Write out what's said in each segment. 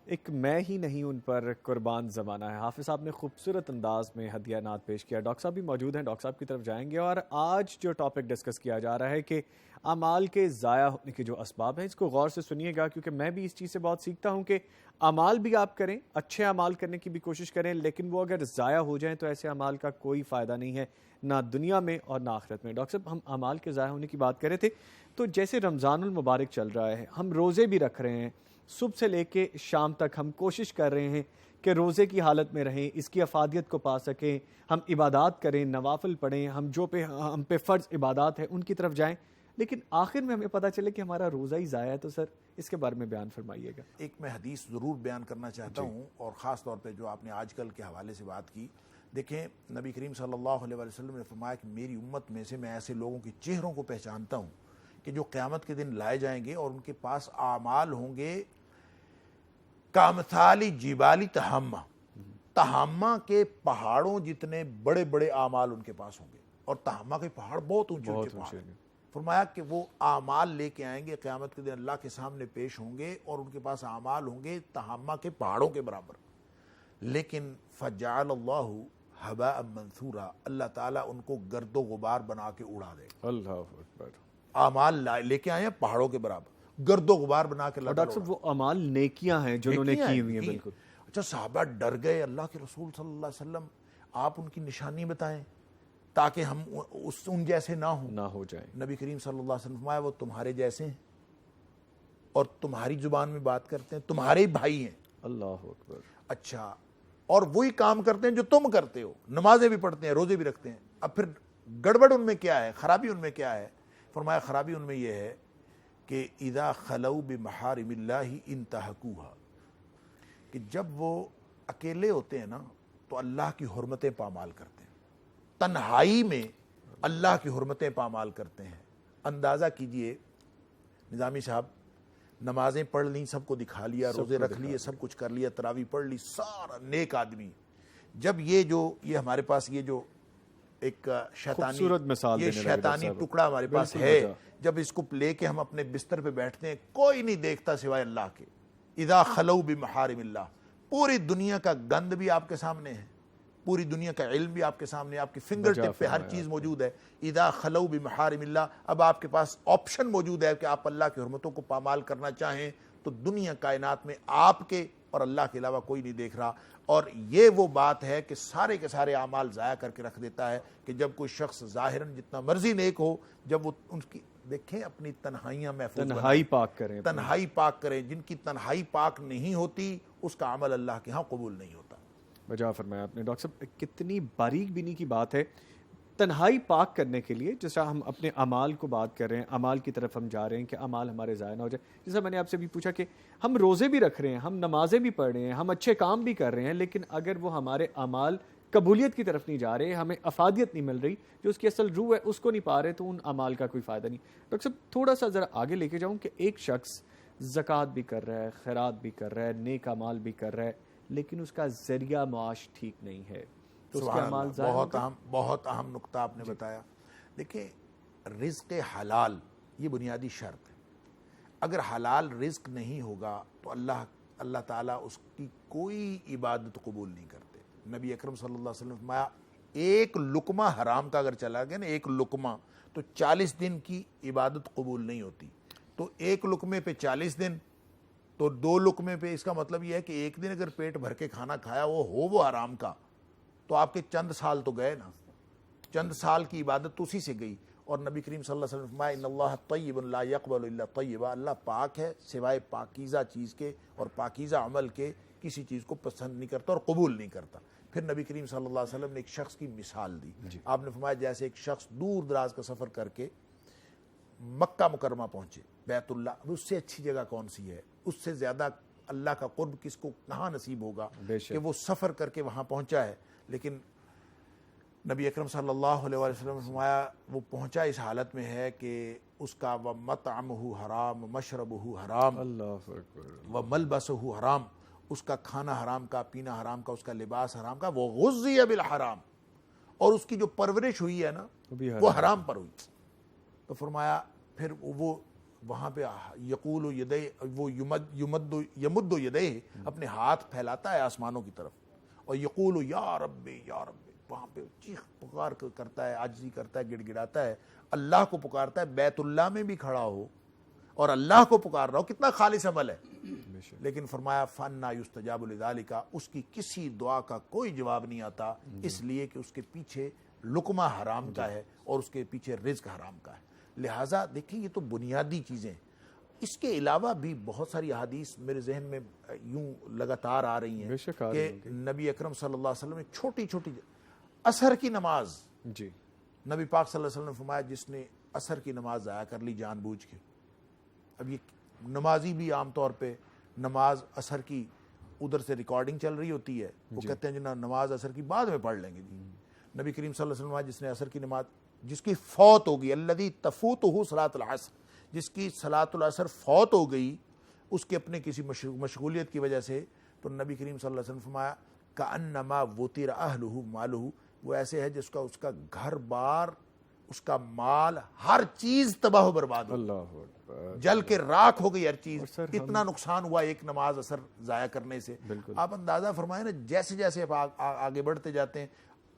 ایک میں ہی نہیں ان پر قربان زمانہ ہے. حافظ صاحب نے خوبصورت انداز میں ہدیہ نعت پیش کیا. ڈاکٹر صاحب بھی موجود ہیں, ڈاکٹر صاحب کی طرف جائیں گے. اور آج جو ٹاپک ڈسکس کیا جا رہا ہے کہ اعمال کے ضائع ہونے کے جو اسباب ہیں, اس کو غور سے سنیے گا, کیونکہ میں بھی اس چیز سے بہت سیکھتا ہوں کہ اعمال بھی آپ کریں, اچھے اعمال کرنے کی بھی کوشش کریں, لیکن وہ اگر ضائع ہو جائیں تو ایسے اعمال کا کوئی فائدہ نہیں ہے, نہ دنیا میں اور نہ آخرت میں. ڈاکٹر صاحب, ہم اعمال کے ضائع ہونے کی بات کر رہے تھے, تو جیسے رمضان المبارک چل رہا ہے, ہم روزے بھی رکھ رہے ہیں, صبح سے لے کے شام تک ہم کوشش کر رہے ہیں کہ روزے کی حالت میں رہیں, اس کی افادیت کو پا سکیں, ہم عبادات کریں, نوافل پڑھیں, ہم پہ فرض عبادات ہیں ان کی طرف جائیں, لیکن آخر میں ہمیں پتہ چلے کہ ہمارا روزہ ہی ضائع ہے. تو سر اس کے بارے میں بیان فرمائیے گا. ایک میں حدیث ضرور بیان کرنا چاہتا ہوں, اور خاص طور پہ جو آپ نے آج کل کے حوالے سے بات کی. دیکھیں, نبی کریم صلی اللہ علیہ وسلم نے فرمایا کہ میری امت میں سے میں ایسے لوگوں کے چہروں کو پہچانتا ہوں کہ جو قیامت کے دن لائے جائیں گے اور ان کے پاس اعمال ہوں گے کامثالی جبالی تہامہ, تہامہ کے پہاڑوں جتنے بڑے بڑے اعمال ان کے پاس ہوں گے, اور تہامہ کے پہاڑ بہت اونچے اونچے پہاڑ ہیں. فرمایا کہ وہ اعمال لے کے آئیں گے, قیامت کے دن اللہ کے سامنے پیش ہوں گے, اور ان کے پاس اعمال ہوں گے تہامہ کے پہاڑوں کے برابر, لیکن فجعل اللہ ہباء منثورا, اللہ تعالیٰ ان کو گرد و غبار بنا کے اڑا دے. اللہ اکبر. اعمال لے کے آئے ہیں پہاڑوں کے برابر, گرد و غبار بنا کے. اور ڈاکٹر صاحب وہ اعمال نیکیاں ہیں جو انہوں نے کی ہوئی ہیں. بالکل. اچھا, صحابہ ڈر گئے, اللہ کے رسول صلی اللہ علیہ وسلم آپ ان کی نشانی بتائیں تاکہ ہم ان جیسے نہ ہو جائیں. نبی کریم صلی اللہ علیہ وسلم فرمایا وہ تمہارے جیسے ہیں اور تمہاری زبان میں بات کرتے ہیں, تمہارے بھائی ہیں. اللہ اکبر. اچھا, اور وہی کام کرتے ہیں جو تم کرتے ہو, نمازیں بھی پڑھتے ہیں, روزے بھی رکھتے ہیں. اب پھر گڑبڑ ان میں کیا ہے, خرابی ان میں کیا ہے؟ فرمایا خرابی ان میں یہ ہے کہ اذا خلو بمحارم اللہ انتہکوہا, کہ جب وہ اکیلے ہوتے ہیں نا تو اللہ کی حرمتیں پامال کرتے ہیں, تنہائی میں اللہ کی حرمتیں پامال کرتے ہیں. اندازہ کیجئے, نظامی صاحب نمازیں پڑھ لیں, سب کو دکھا لیا, روزے رکھ لیے, سب کچھ کر لیا, تراویح پڑھ لی, سارا نیک آدمی, جب یہ ہمارے پاس یہ جو ایک شیطانی ٹکڑا ہمارے پاس ہے, جب اس کو لے کے ہم اپنے بستر پہ بیٹھتے ہیں, کوئی نہیں دیکھتا سوائے اللہ کے. اذا خلو بمحارم اللہ, پوری دنیا کا گند بھی آپ کے سامنے ہے, پوری دنیا کا علم بھی آپ کے سامنے, آپ کی فنگر ٹپ پہ ہر چیز موجود ہے. اذا خلو بمحارم اللہ, اب آپ کے پاس آپشن موجود ہے کہ آپ اللہ کی حرمتوں کو پامال کرنا چاہیں تو دنیا کائنات میں آپ کے اور اللہ کے علاوہ کوئی نہیں دیکھ رہا. اور یہ وہ بات ہے کہ سارے کے سارے اعمال ضائع کر کے رکھ دیتا ہے کہ جب کوئی شخص ظاہراً جتنا مرضی نیک ہو, جب وہ ان کی دیکھیں اپنی تنہائیاں محفوظ, تنہائی پاک کریں. جن کی تنہائی پاک نہیں ہوتی اس کا عمل اللہ کے ہاں قبول نہیں ہوتا. بجا فرمایا آپ نے ڈاکٹر صاحب, کتنی باریک بینی کی بات ہے تنہائی پاک کرنے کے لیے. جیسا ہم اپنے اعمال کو بات کر رہے ہیں, اعمال کی طرف ہم جا رہے ہیں کہ اعمال ہمارے ضائع نہ ہو جائے. جیسا میں نے آپ سے بھی پوچھا کہ ہم روزے بھی رکھ رہے ہیں, ہم نمازیں بھی پڑھ رہے ہیں, ہم اچھے کام بھی کر رہے ہیں, لیکن اگر وہ ہمارے اعمال قبولیت کی طرف نہیں جا رہے, ہمیں افادیت نہیں مل رہی, جو اس کی اصل روح ہے اس کو نہیں پا رہے, تو ان اعمال کا کوئی فائدہ نہیں. ڈاکٹر صاحب تھوڑا سا ذرا آگے لے کے جاؤں کہ ایک شخص زکوٰۃ بھی کر رہا ہے, خیرات بھی کر رہا ہے, نیک اعمال بھی کر رہا ہے, لیکن اس کا ذریعہ معاش ٹھیک نہیں ہے, تو اس کے اعمال بہت اہم نقطہ آپ نے بتایا. دیکھیں, رزق حلال یہ بنیادی شرط ہے. اگر حلال رزق نہیں ہوگا تو اللہ تعالیٰ اس کی کوئی عبادت قبول نہیں کرتے. نبی اکرم صلی اللہ علیہ وسلم فرمایا ایک لقمہ حرام کا اگر چلا گیا نا, ایک لقمہ, تو 40 دن کی عبادت قبول نہیں ہوتی. تو ایک لقمے پہ 40 دن, تو 2 لقمے پہ, اس کا مطلب یہ ہے کہ ایک دن اگر پیٹ بھر کے کھانا کھایا وہ حرام کا, تو آپ کے چند سال تو گئے نا, چند سال کی عبادت تو اسی سے گئی. اور نبی کریم صلی اللہ علیہ وسلم فرمایا ان اللہ طیب لا یقبل الا طیبا, اللہ پاک ہے سوائے پاکیزہ چیز کے اور پاکیزہ عمل کے کسی چیز کو پسند نہیں کرتا اور قبول نہیں کرتا. پھر نبی کریم صلی اللہ علیہ وسلم نے ایک شخص کی مثال دی. آپ نے فرمایا جیسے ایک شخص دور دراز کا سفر کر کے مکہ مکرمہ پہنچے, بیت اللہ, اس سے اچھی جگہ کون سی ہے, اس سے زیادہ اللہ کا قرب کس کو کہاں نصیب ہوگا کہ وہ سفر کر کے وہاں پہنچا ہے. لیکن نبی اکرم صلی اللہ علیہ وسلم نے فرمایا وہ پہنچا اس حالت میں ہے کہ اس کا وَمَطْعَمُهُ حرام وَمَشْرَبُهُ حرام وَمَلْبَسُهُ حرام, اس کا کھانا حرام کا, پینا حرام کا, اس کا لباس حرام کا, وہ غُذِّيَ بِالْحَرام, اور اس کی جو پرورش ہوئی ہے نا وہ حرام پر ہوئی. تو فرمایا پھر وہ وہاں پہ یقول یدے وہ یمد یدے اپنے ہاتھ پھیلاتا ہے آسمانوں کی طرف اور یقول یا رب یا رب وہاں پہ چیخ پکار کرتا ہے, عاجزی کرتا ہے, گڑ گڑاتا ہے, اللہ کو پکارتا ہے. بیت اللہ میں بھی کھڑا ہو اور اللہ کو پکار رہا ہو, کتنا خالص عمل ہے. لیکن فرمایا فَأَنَّىٰ يُسْتَجَابُ لِذَٰلِكَ, اس کی کسی دعا کا کوئی جواب نہیں آتا, اس لیے کہ اس کے پیچھے لقمہ حرام کا ہے اور اس کے پیچھے رزق حرام کا ہے. لہٰذا دیکھیں یہ تو بنیادی چیزیں. اس کے علاوہ بھی بہت ساری احادیث میرے ذہن میں یوں لگاتار آ رہی ہیں کہ نبی اکرم صلی اللہ علیہ وسلم نے چھوٹی چھوٹی عصر کی نماز, جی نبی پاک صلی اللہ علیہ وسلم نے فرمایا جس نے عصر کی نماز ضائع کر لی جان بوجھ کے. اب یہ نمازی بھی عام طور پہ نماز عصر کی ادھر سے ریکارڈنگ چل رہی ہوتی ہے, وہ کہتے ہیں جنہاں نماز عصر کی بعد میں پڑھ لیں گے. نبی کریم صلی اللہ علیہ وسلم جس نے عصر کی نماز جس کی فوت ہو گئی, الذی تفوتہ صلاۃ العصر, جس کی صلاۃ العصر فوت ہو گئی اس کے اپنے کسی مشغولیت کی وجہ سے, تو نبی کریم صلی اللہ علیہ وسلم فرمایا کأنما وطر اہلہ مالہ, وہ ایسے ہے جس کا اس کا گھر بار, اس کا مال, ہر چیز تباہ و برباد ہو, اللہ جل کے راکھ ہو گئی ہر چیز. اتنا نقصان ہوا ایک نماز عصر ضائع کرنے سے. آپ اندازہ فرمائیں نا, جیسے جیسے آپ آگے بڑھتے جاتے ہیں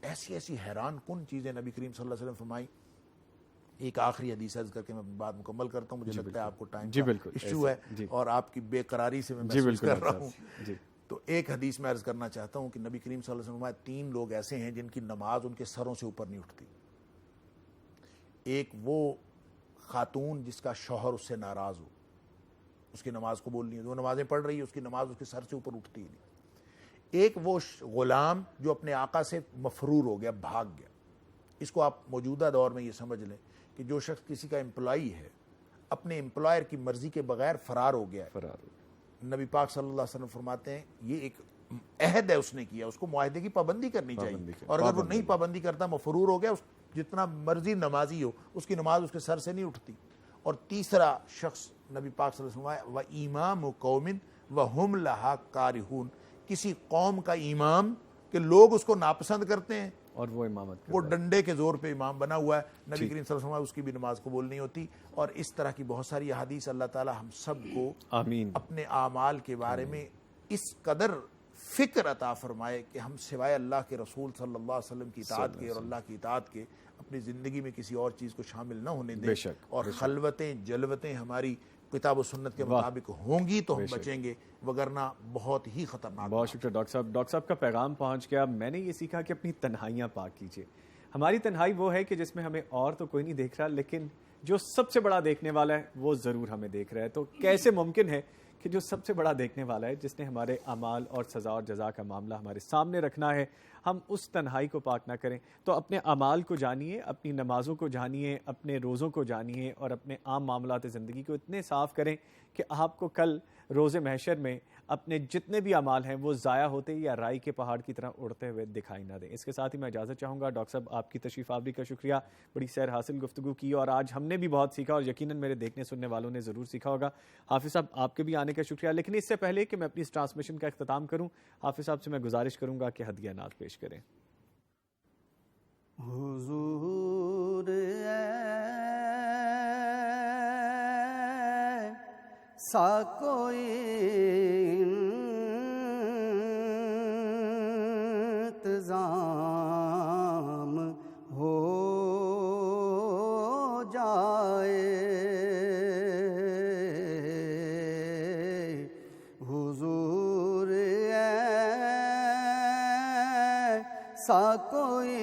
ایسی ایسی حیران کن چیزیں نبی کریم صلی اللہ علیہ وسلم فرمائی. ایک آخری حدیث عرض کر کے میں بات مکمل کرتا ہوں, مجھے لگتا ہے آپ کو ٹائم کا ایشو ہے اور آپ کی بے قراری سے میں محسوس کر رہا ہوں. تو ایک حدیث میں عرض کرنا چاہتا ہوں کہ نبی کریم صلی اللہ علیہ وسلم تین لوگ ایسے ہیں جن کی نماز ان کے سروں سے اوپر نہیں اٹھتی. ایک وہ خاتون جس کا شوہر اس سے ناراض ہو, اس کی نماز قبول نہیں ہے, وہ نمازیں پڑھ رہی ہے, اس کی نماز اس کے سر سے اوپر اٹھتی ہی نہیں. ایک وہ غلام جو اپنے آقا سے مفرور ہو گیا, بھاگ گیا. اس کو آپ موجودہ دور میں یہ سمجھ لیں کہ جو شخص کسی کا امپلائی ہے, اپنے امپلائر کی مرضی کے بغیر فرار ہو گیا ہے. نبی پاک صلی اللہ علیہ وسلم فرماتے ہیں یہ ایک عہد ہے اس نے کیا, اس کو معاہدے کی پابندی کرنی چاہیے, اور اگر وہ نہیں پابندی کرتا, مفرور ہو گیا, جتنا مرضی نمازی ہو اس کی نماز اس کے سر سے نہیں اٹھتی. اور تیسرا شخص نبی پاک صلی اللہ علیہ وسلم وَإِمَامُ قَوْمٍ وَهُمْ لَهَا كَارِهُونَ, کسی قوم کا امام کہ لوگ اس کو ناپسند کرتے ہیں اور وہ امامت وہ ڈنڈے کے زور پہ امام بنا ہوا ہے, نبی کریم صلی اللہ علیہ وسلم اس کی بھی نماز قبول نہیں ہوتی. اور اس طرح کی بہت ساری احادیث. اللہ تعالی ہم سب کو آمین اپنے اعمال کے بارے میں اس قدر فکر عطا فرمائے کہ ہم سوائے اللہ کے رسول صلی اللہ علیہ وسلم کی اطاعت کے اور اللہ کی اطاعت کے اپنی زندگی میں کسی اور چیز کو شامل نہ ہونے دیں. اور خلوتیں جلوتیں ہماری کتاب و سنت کے مطابق ہوں گی تو ہم بچیں گے, وگرنہ بہت ہی خطرناک. بہت شکریہ ڈاکٹر صاحب. ڈاکٹر صاحب کا پیغام پہنچ گیا. میں نے یہ سیکھا کہ اپنی تنہائیاں پاک کیجیے. ہماری تنہائی وہ ہے کہ جس میں ہمیں اور تو کوئی نہیں دیکھ رہا, لیکن جو سب سے بڑا دیکھنے والا ہے وہ ضرور ہمیں دیکھ رہا ہے. تو کیسے ممکن ہے کہ جو سب سے بڑا دیکھنے والا ہے, جس نے ہمارے اعمال اور سزا اور جزا کا معاملہ ہمارے سامنے رکھنا ہے, ہم اس تنہائی کو پاک نہ کریں؟ تو اپنے اعمال کو جانیے, اپنی نمازوں کو جانیے, اپنے روزوں کو جانیے, اور اپنے عام معاملات زندگی کو اتنے صاف کریں کہ آپ کو کل روز محشر میں اپنے جتنے بھی اعمال ہیں وہ ضائع ہوتے یا رائی کے پہاڑ کی طرح اڑتے ہوئے دکھائی نہ دیں. اس کے ساتھ ہی میں اجازت چاہوں گا. ڈاکٹر صاحب آپ کی تشریف آوری کا شکریہ, بڑی سیر حاصل گفتگو کی, اور آج ہم نے بھی بہت سیکھا, اور یقیناً میرے دیکھنے سننے والوں نے ضرور سیکھا ہوگا. حافظ صاحب آپ کے بھی آنے کا شکریہ. لیکن اس سے پہلے کہ میں اپنی اس ٹرانسمیشن کا اختتام کروں, حافظ صاحب سے میں گزارش کروں گا کہ ہدیہ نعت پیش کریں. حضور سا کوئی انتظام ہو جائے, حضور سا کوئی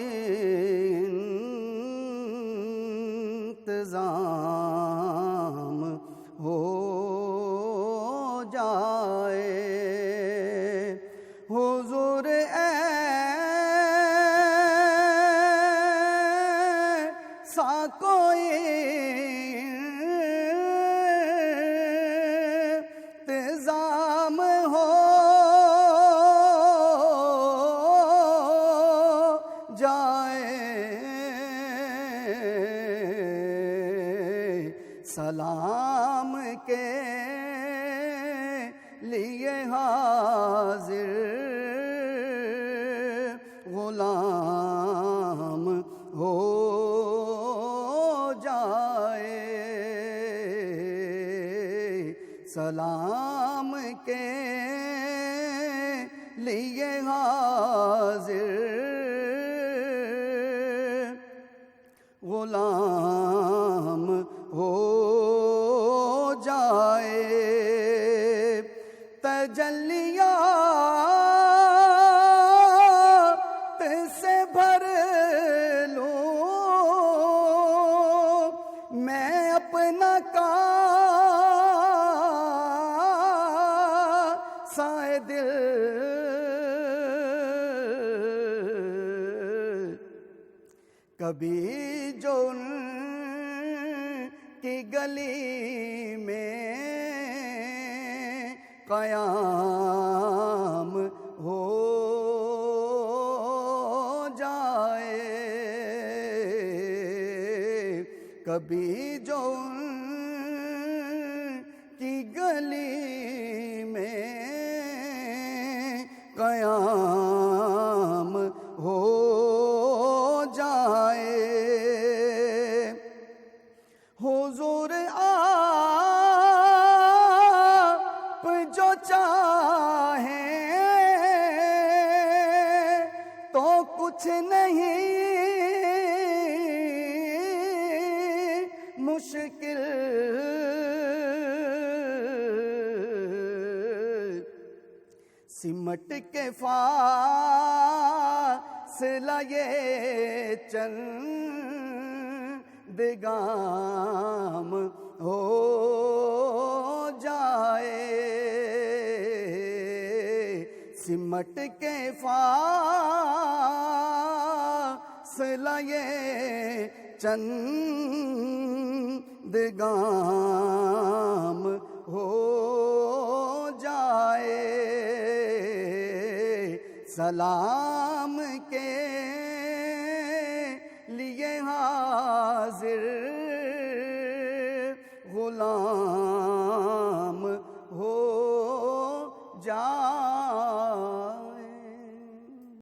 انتظام ہو جائے, حضور ایسا کوئی انتظام ہو جائے, سلام کے لیے حاضر غلام ہو جائے. سلام کے لیے حاضر غلام ہو جائے تجلیات سے بھر لوں میں اپنا کاسہ دل کبھی جو ان کی گلی میں قیام ہو جائے کبھی جو ان کی گلی میں قیام ہو جائے حضور آپ جو چاہیں تو کچھ نہیں مشکل سمٹ کے فاصلہ یہ چند گام ہو جائے سمٹ کے فاصلہ یہ چند گام ہو جائے سلام کے لیے حاضر غلام